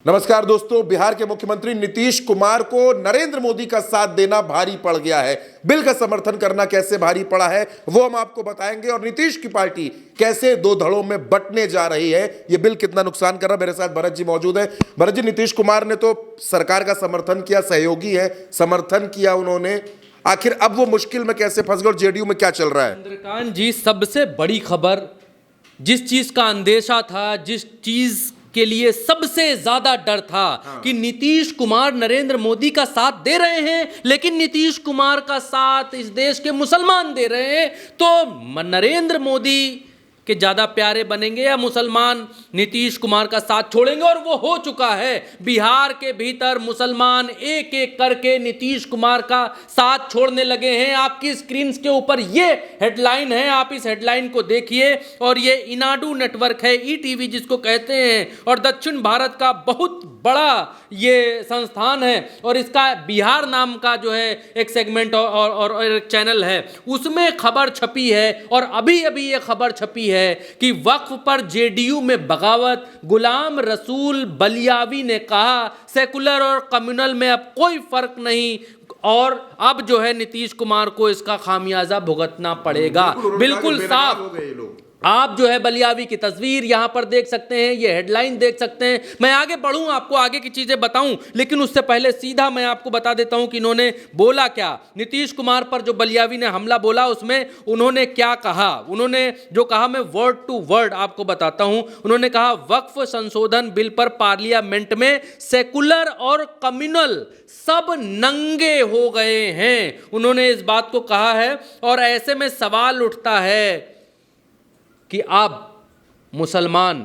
नमस्कार दोस्तों, बिहार के मुख्यमंत्री नीतीश कुमार को नरेंद्र मोदी का साथ देना भारी पड़ गया है। बिल का समर्थन करना कैसे भारी पड़ा है वो हम आपको बताएंगे और नीतीश की पार्टी कैसे दो धड़ों में बंटने जा रही है, ये बिल कितना नुकसान कर रहा है। मेरे साथ भरत जी मौजूद है। भरत जी, नीतीश कुमार ने तो सरकार का समर्थन किया, सहयोगी है, समर्थन किया उन्होंने, आखिर अब वो मुश्किल में कैसे फंस गए और जेडीयू में क्या चल रहा है? चंद्रकांत जी, सबसे बड़ी खबर, जिस चीज का अंदेशा था, जिस चीज के लिए सबसे ज्यादा डर था कि नीतीश कुमार नरेंद्र मोदी का साथ दे रहे हैं, लेकिन नीतीश कुमार का साथ इस देश के मुसलमान दे रहे हैं, तो नरेंद्र मोदी के ज्यादा प्यारे बनेंगे या मुसलमान नीतीश कुमार का साथ छोड़ेंगे। और वो हो चुका है। बिहार के भीतर मुसलमान एक एक करके नीतीश कुमार का साथ छोड़ने लगे हैं। आपकी स्क्रीन के ऊपर ये हेडलाइन है, आप इस हेडलाइन को देखिए। और ये इनाडू नेटवर्क है, ईटीवी जिसको कहते हैं, और दक्षिण भारत का बहुत बड़ा ये संस्थान है, और इसका बिहार नाम का जो है एक सेगमेंट और एक चैनल है, उसमें खबर छपी है। और अभी अभी ये खबर छपी है कि वक्फ पर जेडीयू में बगावत। गुलाम रसूल बलियावी ने कहा सेकुलर और कम्युनल में अब कोई फर्क नहीं, और अब जो है नीतीश कुमार को इसका खामियाजा भुगतना पड़ेगा। बिल्कुल साफ आप जो है बलियावी की तस्वीर यहां पर देख सकते हैं, ये हेडलाइन देख सकते हैं। मैं आगे बढ़ूं, आपको आगे की चीजें बताऊं, लेकिन उससे पहले सीधा मैं आपको बता देता हूं कि इन्होंने बोला क्या। नीतीश कुमार पर जो बलियावी ने हमला बोला, उसमें उन्होंने क्या कहा। उन्होंने जो कहा, मैं वर्ड टू वर्ड आपको बताता हूं। उन्होंने कहा, वक्फ संशोधन बिल पर पार्लियामेंट में सेकुलर और कम्युनल सब नंगे हो गए हैं, उन्होंने इस बात को कहा है। और ऐसे में सवाल उठता है कि आप मुसलमान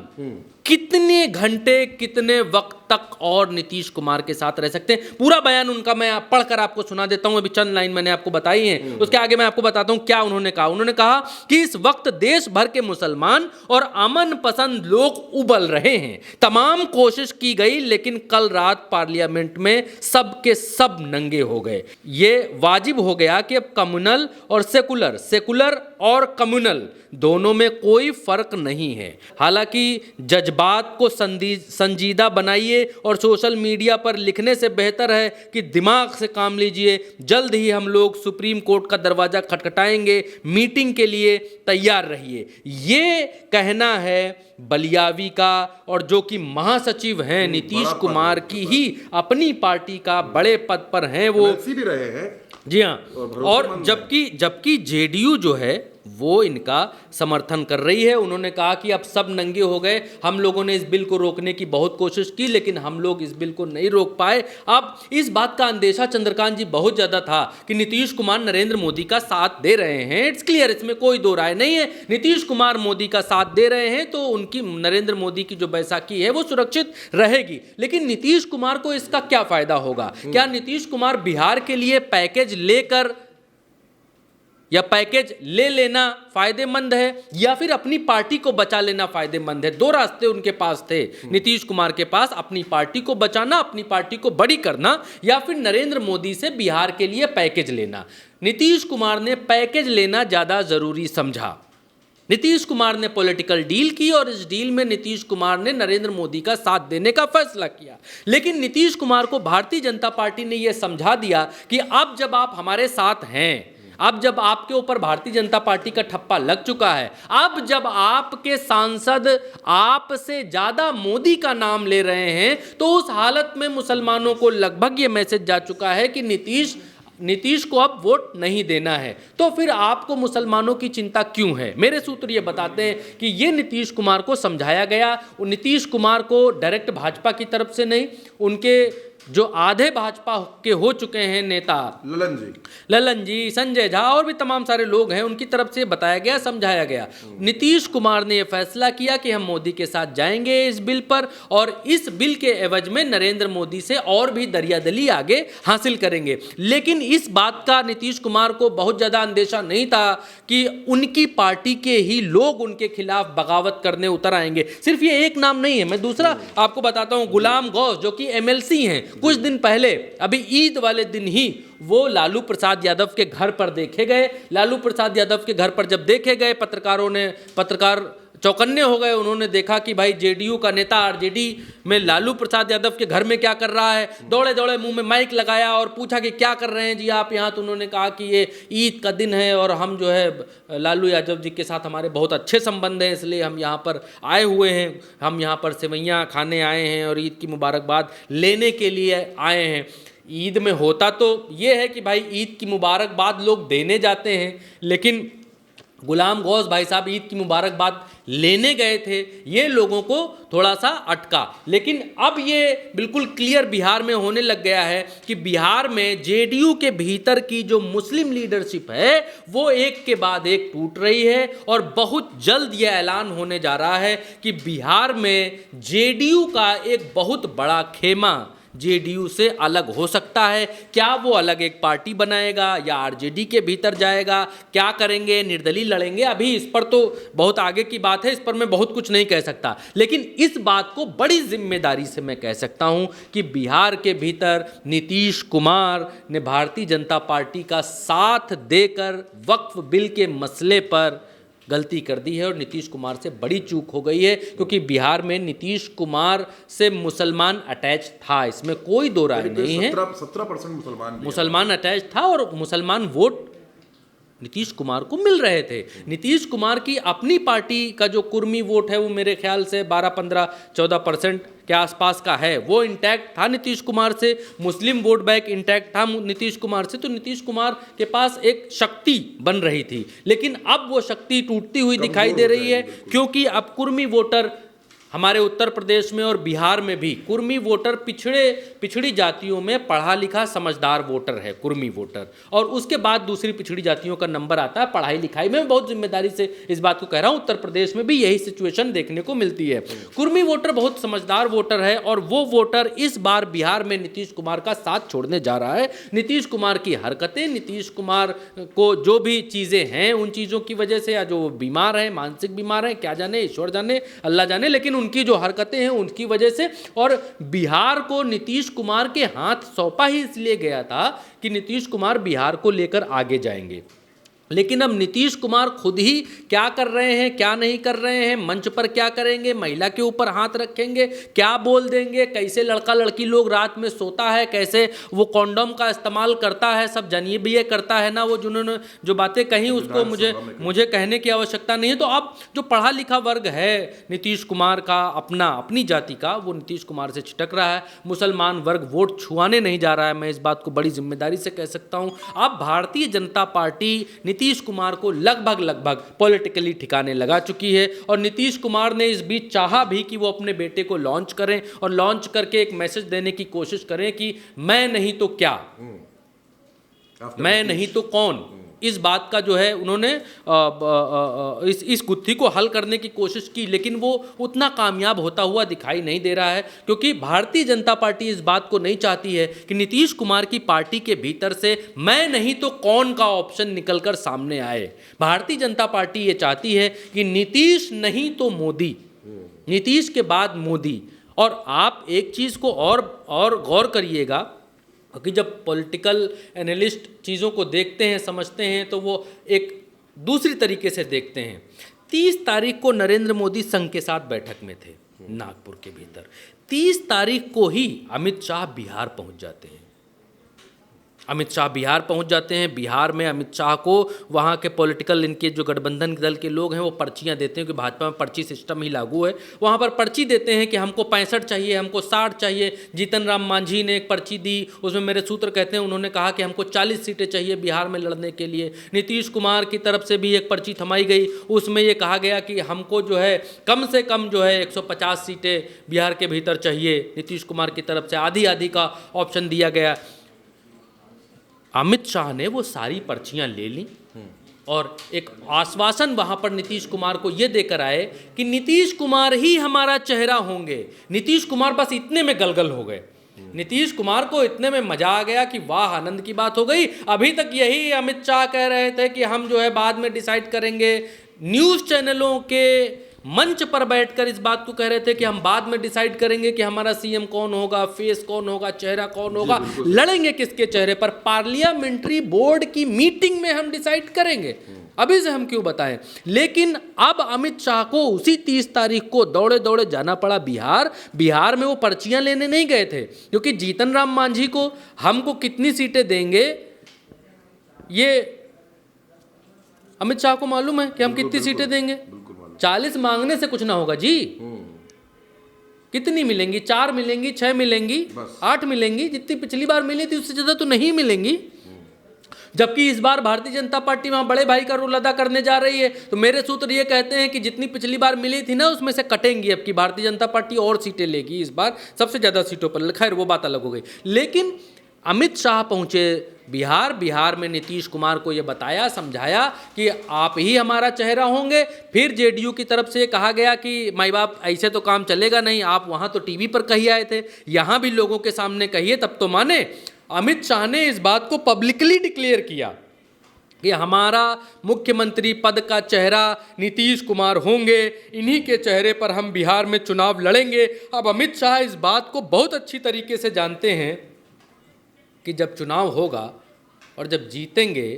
कितने घंटे, कितने वक्त तक और नीतीश कुमार के साथ रह सकते हैं। पूरा बयान उनका मैं पढ़कर आपको सुना देता हूं। अभी चंद लाइन मैंने आपको बताई हैं, उसके आगे मैं आपको बताता हूं क्या उन्होंने कहा। उन्होंने कहा कि इस वक्त देश भर के मुसलमान और अमन पसंद लोग उबल रहे हैं। तमाम कोशिश की गई, लेकिन कल रात पार्लियामेंट में सब के सब नंगे हो गए। ये वाजिब हो गया कि अब कम्युनल और सेकुलर और कम्युनल दोनों में कोई फर्क नहीं है। हालांकि जज्बात को संजीदा बनाइए और सोशल मीडिया पर लिखने से बेहतर है कि दिमाग से काम लीजिए। जल्द ही हम लोग सुप्रीम कोर्ट का दरवाजा खटखटाएंगे, मीटिंग के लिए तैयार रहिए। ये कहना है बलियावी का, और जो कि महासचिव हैं नीतीश कुमार की ही अपनी पार्टी का, बड़े पद पर हैं वो भी रहे हैं। जी हाँ। और जबकि जेडीयू जो है वो इनका समर्थन कर रही है। उन्होंने कहा कि अब सब नंगे हो गए, हम लोगों ने इस बिल को रोकने की बहुत कोशिश की, लेकिन हम लोग इस बिल को नहीं रोक पाए। अब इस बात का अंदेशा चंद्रकांत जी बहुत ज्यादा था कि नीतीश कुमार नरेंद्र मोदी का साथ दे रहे हैं। इट्स क्लियर, इसमें कोई दो राय नहीं है। नीतीश कुमार मोदी का साथ दे रहे हैं तो उनकी, नरेंद्र मोदी की जो बैसाखी है वो सुरक्षित रहेगी। लेकिन नीतीश कुमार को इसका क्या फायदा होगा? क्या नीतीश कुमार बिहार के लिए पैकेज लेकर या पैकेज ले लेना फायदेमंद है, या फिर अपनी पार्टी को बचा लेना फायदेमंद है? दो रास्ते उनके पास थे नीतीश कुमार के पास, अपनी पार्टी को बचाना, अपनी पार्टी को बड़ी करना, या फिर नरेंद्र मोदी से बिहार के लिए पैकेज लेना। नीतीश कुमार ने पैकेज लेना ज्यादा जरूरी समझा। नीतीश कुमार ने पॉलिटिकल डील की और इस डील में नीतीश कुमार ने नरेंद्र मोदी का साथ देने का फैसला किया। लेकिन नीतीश कुमार को भारतीय जनता पार्टी ने यह समझा दिया कि अब जब आप हमारे साथ हैं, अब जब आपके ऊपर भारतीय जनता पार्टी का ठप्पा लग चुका है, अब जब आपके सांसद आपसे ज्यादा मोदी का नाम ले रहे हैं, तो उस हालत में मुसलमानों को लगभग ये मैसेज जा चुका है कि नीतीश को अब वोट नहीं देना है। तो फिर आपको मुसलमानों की चिंता क्यों है? मेरे सूत्र ये बताते हैं कि ये नीतीश कुमार को समझाया गया। नीतीश कुमार को डायरेक्ट भाजपा की तरफ से नहीं, उनके जो आधे भाजपा के हो चुके हैं नेता, ललन जी, संजय झा और भी तमाम सारे लोग हैं, उनकी तरफ से बताया गया, समझाया गया। नीतीश कुमार ने यह फैसला किया कि हम मोदी के साथ जाएंगे इस बिल पर, और इस बिल के एवज में नरेंद्र मोदी से और भी दरियादली आगे हासिल करेंगे। लेकिन इस बात का नीतीश कुमार को बहुत ज्यादा अंदेशा नहीं था कि उनकी पार्टी के ही लोग उनके खिलाफ बगावत करने उतर आएंगे। सिर्फ ये एक नाम नहीं है, मैं दूसरा आपको बताता हूं। गुलाम गौस जो कि एमएलसी हैं, कुछ दिन पहले, अभी ईद वाले दिन ही वो लालू प्रसाद यादव के घर पर देखे गए। लालू प्रसाद यादव के घर पर जब देखे गए, पत्रकार चौकन्ने हो गए। उन्होंने देखा कि भाई जेडीयू का नेता आरजेडी में लालू प्रसाद यादव के घर में क्या कर रहा है, दौड़े दौड़े मुंह में माइक लगाया और पूछा कि क्या कर रहे हैं जी आप यहाँ। तो उन्होंने कहा कि ये ईद का दिन है और हम जो है लालू यादव जी के साथ हमारे बहुत अच्छे संबंध हैं, इसलिए हम यहाँ पर आए हुए हैं, हम यहाँ पर सेवैयाँ खाने आए हैं और ईद की मुबारकबाद लेने के लिए आए हैं। ईद में होता तो ये है कि भाई ईद की मुबारकबाद लोग देने जाते हैं, लेकिन गुलाम गौस भाई साहब ईद की मुबारकबाद लेने गए थे, ये लोगों को थोड़ा सा अटका। लेकिन अब ये बिल्कुल क्लियर बिहार में होने लग गया है कि बिहार में जेडीयू के भीतर की जो मुस्लिम लीडरशिप है वो एक के बाद एक टूट रही है और बहुत जल्द यह ऐलान होने जा रहा है कि बिहार में जेडीयू का एक बहुत बड़ा खेमा जेडीयू से अलग हो सकता है। क्या वो अलग एक पार्टी बनाएगा या आरजेडी के भीतर जाएगा, क्या करेंगे, निर्दलीय लड़ेंगे, अभी इस पर तो बहुत आगे की बात है, इस पर मैं बहुत कुछ नहीं कह सकता। लेकिन इस बात को बड़ी जिम्मेदारी से मैं कह सकता हूं कि बिहार के भीतर नीतीश कुमार ने भारतीय जनता पार्टी का साथ देकर वक्फ बिल के मसले पर गलती कर दी है और नीतीश कुमार से बड़ी चूक हो गई है, क्योंकि बिहार में नीतीश कुमार से मुसलमान अटैच था, इसमें कोई दो राय नहीं है। 17% मुसलमान अटैच था और मुसलमान वोट नीतीश कुमार को मिल रहे थे। नीतीश कुमार की अपनी पार्टी का जो कुर्मी वोट है वो मेरे ख्याल से 12-15-14% के आसपास का है, वो इंटैक्ट था नीतीश कुमार से। मुस्लिम वोट बैंक इंटैक्ट था नीतीश कुमार से। तो नीतीश कुमार के पास एक शक्ति बन रही थी, लेकिन अब वो शक्ति टूटती हुई दिखाई दे रही है, क्योंकि अब कुर्मी वोटर हमारे उत्तर प्रदेश में और बिहार में भी कुर्मी वोटर पिछड़ी जातियों में पढ़ा लिखा समझदार वोटर है, कुर्मी वोटर। और उसके बाद दूसरी पिछड़ी जातियों का नंबर आता है पढ़ाई लिखाई में। बहुत जिम्मेदारी से इस बात को कह रहा हूँ, उत्तर प्रदेश में भी यही सिचुएशन देखने को मिलती है। कुर्मी वोटर बहुत समझदार वोटर है और वो वोटर इस बार बिहार में नीतीश कुमार का साथ छोड़ने जा रहा है। नीतीश कुमार की हरकतें, नीतीश कुमार को जो भी चीज़ें हैं उन चीज़ों की वजह से, या जो बीमार हैं, मानसिक बीमार हैं, क्या जाने, ईश्वर जाने, अल्लाह जाने, लेकिन उनकी जो हरकतें हैं उनकी वजह से। और बिहार को नीतीश कुमार के हाथ सौंपा ही इसलिए गया था कि नीतीश कुमार बिहार को लेकर आगे जाएंगे। लेकिन अब नीतीश कुमार खुद ही क्या कर रहे हैं, क्या नहीं कर रहे हैं, मंच पर क्या करेंगे, महिला के ऊपर हाथ रखेंगे, क्या बोल देंगे, कैसे लड़का लड़की लोग रात में सोता है, कैसे वो कॉन्डोम का इस्तेमाल करता है, सब जानिए भी ये करता है ना। वो जिन्होंने जो बातें कही उसको मुझे कहने की आवश्यकता नहीं है। तो अब जो पढ़ा लिखा वर्ग है नीतीश कुमार का, अपनी जाति का, वो नीतीश कुमार से छिटक रहा है। मुसलमान वर्ग वोट छुआने नहीं जा रहा है, मैं इस बात को बड़ी जिम्मेदारी से कह सकता हूँ। अब भारतीय जनता पार्टी नीतीश कुमार को लगभग पॉलिटिकली ठिकाने लगा चुकी है और नीतीश कुमार ने इस बीच चाहा भी कि वो अपने बेटे को लॉन्च करें और लॉन्च करके एक मैसेज देने की कोशिश करें कि मैं नहीं तो क्या, मैं नहीं तो कौन। इस बात का जो है उन्होंने इस गुत्थी को हल करने की कोशिश की, लेकिन वो उतना कामयाब होता हुआ दिखाई नहीं दे रहा है, क्योंकि भारतीय जनता पार्टी इस बात को नहीं चाहती है कि नीतीश कुमार की पार्टी के भीतर से मैं नहीं तो कौन का ऑप्शन निकलकर सामने आए। भारतीय जनता पार्टी ये चाहती है कि नीतीश नहीं तो मोदी, नीतीश के बाद मोदी। और आप एक चीज़ को और गौर करिएगा कि जब पॉलिटिकल एनालिस्ट चीज़ों को देखते हैं, समझते हैं, तो वो एक दूसरी तरीके से देखते हैं। 30 तारीख को नरेंद्र मोदी संघ के साथ बैठक में थे नागपुर के भीतर। 30 तारीख को ही अमित शाह बिहार पहुंच जाते हैं। बिहार में अमित शाह को वहाँ के पॉलिटिकल, इनके जो गठबंधन दल के लोग हैं वो पर्चियाँ देते हैं कि भाजपा में पर्ची सिस्टम ही लागू है। वहाँ पर पर्ची देते हैं कि हमको 65 चाहिए, हमको 60 चाहिए। जीतन राम मांझी ने एक पर्ची दी, उसमें मेरे सूत्र कहते हैं उन्होंने कहा कि हमको 40 सीटें चाहिए बिहार में लड़ने के लिए। नीतीश कुमार की तरफ से भी एक पर्ची थमाई गई, उसमें ये कहा गया कि हमको जो है कम से कम जो है 150 सीटें बिहार के भीतर चाहिए। नीतीश कुमार की तरफ से आधी का ऑप्शन दिया गया। अमित शाह ने वो सारी पर्चियां ले ली और एक आश्वासन वहां पर नीतीश कुमार को ये देकर आए कि नीतीश कुमार ही हमारा चेहरा होंगे। नीतीश कुमार बस इतने में गलगल हो गए। नीतीश कुमार को इतने में मजा आ गया कि वाह, आनंद की बात हो गई। अभी तक यही अमित शाह कह रहे थे कि हम जो है बाद में डिसाइड करेंगे। न्यूज़ चैनलों के मंच पर बैठकर इस बात को कह रहे थे कि हम बाद में डिसाइड करेंगे कि हमारा सीएम कौन होगा, फेस कौन होगा, चेहरा कौन होगा, लड़ेंगे किसके चेहरे पर, पार्लियामेंट्री बोर्ड की मीटिंग में हम डिसाइड करेंगे। अभी से हम क्यों बताएं। लेकिन अब अमित शाह को उसी 30 तारीख को दौड़े दौड़े जाना पड़ा बिहार में वो पर्चियां लेने नहीं गए थे, क्योंकि जीतन राम मांझी को हमको कितनी सीटें देंगे ये अमित शाह को मालूम है कि हम कितनी सीटें देंगे। 40 मांगने से कुछ ना होगा जी। कितनी मिलेंगी? 4 मिलेंगी, 6 मिलेंगी, 8 मिलेंगी, जितनी पिछली बार मिली थी उससे ज्यादा तो नहीं मिलेंगी। जबकि इस बार भारतीय जनता पार्टी वहां बड़े भाई का रोल अदा करने जा रही है, तो मेरे सूत्र ये कहते हैं कि जितनी पिछली बार मिली थी ना उसमें से कटेंगी। अब की भारतीय जनता पार्टी और सीटें लेगी, इस बार सबसे ज्यादा सीटों पर। खैर वो बात अलग हो गई। लेकिन अमित शाह पहुंचे बिहार में नीतीश कुमार को यह बताया, समझाया कि आप ही हमारा चेहरा होंगे। फिर जेडीयू की तरफ से कहा गया कि माई बाप ऐसे तो काम चलेगा नहीं, आप वहां तो टीवी पर कही आए थे, यहां भी लोगों के सामने कहिए तब तो माने। अमित शाह ने इस बात को पब्लिकली डिक्लेयर किया कि हमारा मुख्यमंत्री पद का चेहरा नीतीश कुमार होंगे, इन्हीं के चेहरे पर हम बिहार में चुनाव लड़ेंगे। अब अमित शाह इस बात को बहुत अच्छी तरीके से जानते हैं कि जब चुनाव होगा और जब जीतेंगे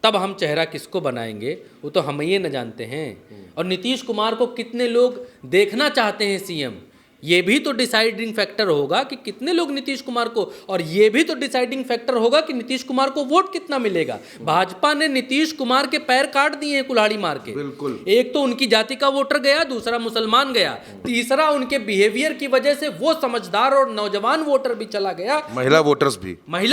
तब हम चेहरा किसको बनाएंगे वो तो हम ये न जानते हैं। और नीतीश कुमार को कितने लोग देखना चाहते हैं सीएम, ये भी तो डिसाइडिंग फैक्टर होगा कि कितने लोग नीतीश कुमार को, और ये भी तो डिसाइडिंग फैक्टर होगा कि नीतीश कुमार को वोट कितना मिलेगा। भाजपा ने नीतीश कुमार के पैर काट दिए हैं कुल्हाड़ी मार के। बिल्कुल। एक तो उनकी जाति का वोटर गया, दूसरा मुसलमान गया, तीसरा उनके बिहेवियर की वजह से वो समझदार और नौजवान वोटर भी चला गया, महिला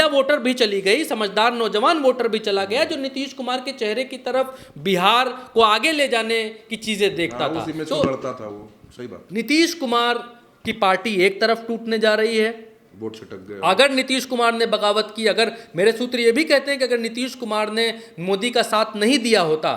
वोटर भी चली गई, समझदार नौजवान वोटर भी चला गया, जो नीतीश कुमार के चेहरे की तरफ बिहार को आगे ले जाने की चीजें देखता था। था वो सही बात। नीतीश कुमार की पार्टी एक तरफ टूटने जा रही है, वोट छिटक गया। अगर नीतीश कुमार ने बगावत की, अगर मेरे सूत्र ये भी कहते हैं कि अगर नीतीश कुमार ने मोदी का साथ नहीं दिया होता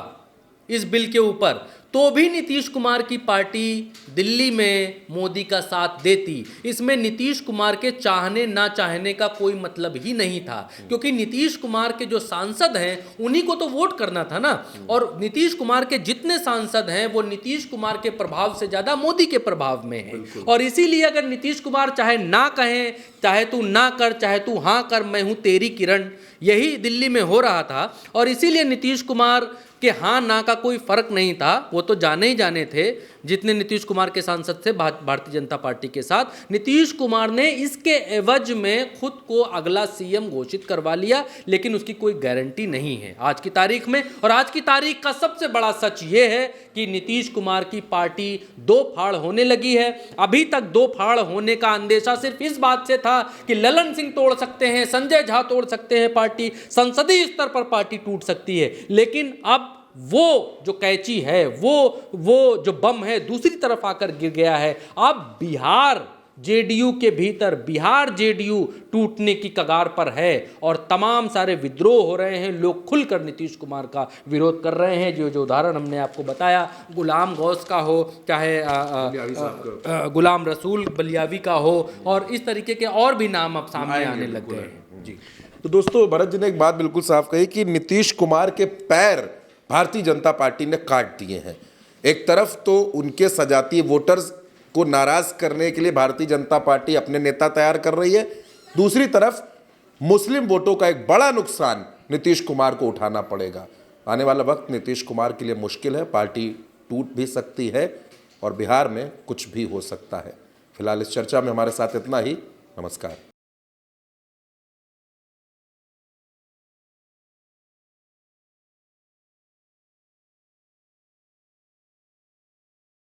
इस बिल के ऊपर, तो भी नीतीश कुमार की पार्टी दिल्ली में मोदी का साथ देती। इसमें नीतीश कुमार के चाहने ना चाहने का कोई मतलब ही नहीं था, क्योंकि नीतीश कुमार के जो सांसद हैं उन्हीं को तो वोट करना था ना। और नीतीश कुमार के जितने सांसद हैं वो नीतीश कुमार के प्रभाव से ज्यादा मोदी के प्रभाव में हैं। और इसीलिए अगर नीतीश कुमार चाहे ना कहें, चाहे तू ना कर, चाहे तू हाँ कर, मैं हूं तेरी किरण, यही दिल्ली में हो रहा था। और इसीलिए नीतीश कुमार के हाँ ना का कोई फर्क नहीं था, वो तो जाने ही जाने थे जितने नीतीश कुमार के सांसद थे भारतीय जनता पार्टी के साथ। नीतीश कुमार ने इसके एवज में खुद को अगला सीएम घोषित करवा लिया, लेकिन उसकी कोई गारंटी नहीं है आज की तारीख में। और आज की तारीख का सबसे बड़ा सच ये है कि नीतीश कुमार की पार्टी दो फाड़ होने लगी है। अभी तक दो फाड़ होने का अंदेशा सिर्फ इस बात से था कि ललन सिंह तोड़ सकते हैं, संजय झा तोड़ सकते हैं पार्टी, संसदीय स्तर पर पार्टी टूट सकती है। लेकिन अब वो जो कैची है, वो जो बम है दूसरी तरफ आकर गिर गया है। अब बिहार जेडीयू के भीतर बिहार जेडीयू टूटने की कगार पर है और तमाम सारे विद्रोह हो रहे हैं। लोग खुलकर नीतीश कुमार का विरोध कर रहे हैं। जो उदाहरण हमने आपको बताया, गुलाम गौस का हो, चाहे गुलाम रसूल बलियावी का हो, और इस तरीके के और भी नाम अब सामने आने लग गए हैं जी। तो दोस्तों, भरत जी ने एक बात बिल्कुल साफ कही कि नीतीश कुमार के पैर भारतीय जनता पार्टी ने काट दिए हैं। एक तरफ तो उनके सजातीय वोटर्स को नाराज करने के लिए भारतीय जनता पार्टी अपने नेता तैयार कर रही है, दूसरी तरफ मुस्लिम वोटों का एक बड़ा नुकसान नीतीश कुमार को उठाना पड़ेगा। आने वाला वक्त नीतीश कुमार के लिए मुश्किल है, पार्टी टूट भी सकती है और बिहार में कुछ भी हो सकता है। फिलहाल इस चर्चा में हमारे साथ इतना ही। नमस्कार।